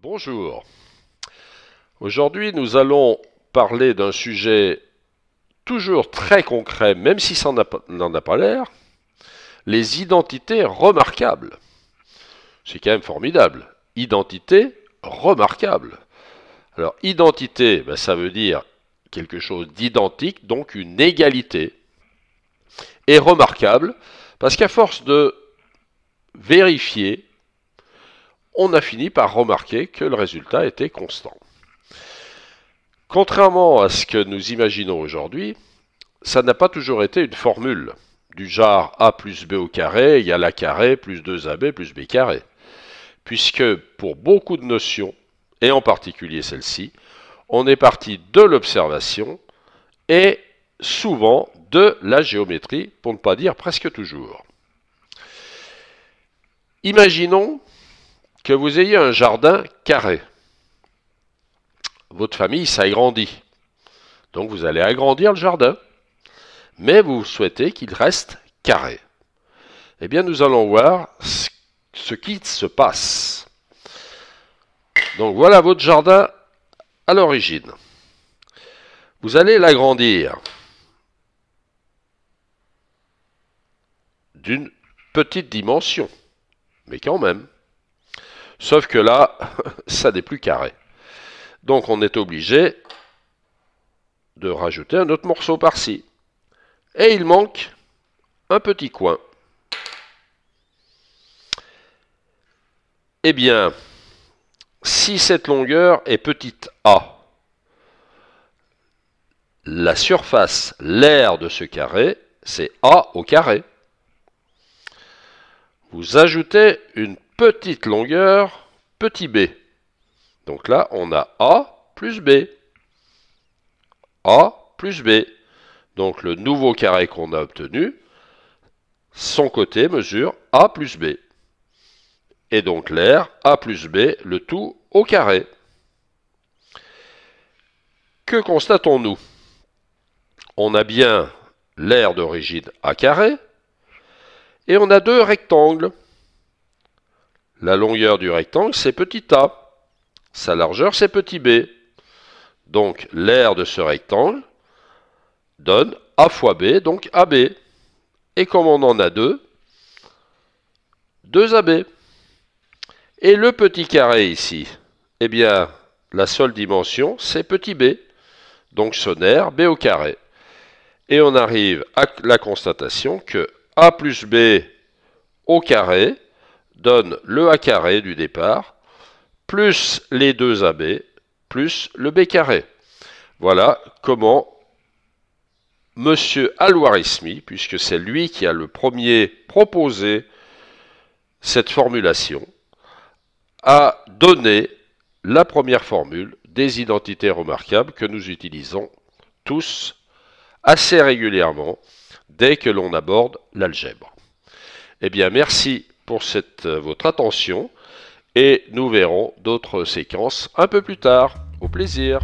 Bonjour. Aujourd'hui, nous allons parler d'un sujet toujours très concret, même si ça n'en a pas l'air, les identités remarquables. C'est quand même formidable. Identité remarquable. Alors, identité, ça veut dire quelque chose d'identique, donc une égalité. Et remarquable, parce qu'à force de vérifier, on a fini par remarquer que le résultat était constant. Contrairement à ce que nous imaginons aujourd'hui, ça n'a pas toujours été une formule du genre a plus b au carré égale a carré plus 2ab plus b carré. Puisque pour beaucoup de notions, et en particulier celle-ci, on est parti de l'observation et souvent de la géométrie, pour ne pas dire presque toujours. Imaginons que vous ayez un jardin carré. Votre famille s'agrandit. Donc vous allez agrandir le jardin. Mais vous souhaitez qu'il reste carré. Eh bien, nous allons voir ce qui se passe. Donc voilà votre jardin à l'origine. Vous allez l'agrandir d'une petite dimension, mais quand même. Sauf que là, ça n'est plus carré. Donc on est obligé de rajouter un autre morceau par-ci. Et il manque un petit coin. Eh bien, si cette longueur est petite a, la surface, l'aire de ce carré, c'est a au carré. Vous ajoutez une petite longueur, petit b. Donc là, on a a plus b. A plus b. Donc le nouveau carré qu'on a obtenu, son côté mesure a plus b. Et donc l'aire a plus b, le tout au carré. Que constatons-nous? On a bien l'aire d'origine a carré, et on a deux rectangles. La longueur du rectangle, c'est petit a. Sa largeur, c'est petit b. Donc l'aire de ce rectangle donne a fois b, donc ab. Et comme on en a deux, 2ab. Et le petit carré ici, eh bien, la seule dimension, c'est petit b. Donc son aire, b au carré. Et on arrive à la constatation que a plus b au carré donne le a carré du départ, plus les deux ab, plus le b carré. Voilà comment M. Al-Khwarizmi, puisque c'est lui qui a le premier proposé cette formulation, a donné la première formule des identités remarquables que nous utilisons tous assez régulièrement dès que l'on aborde l'algèbre. Eh bien, merci pour votre attention et nous verrons d'autres séquences un peu plus tard. Au plaisir.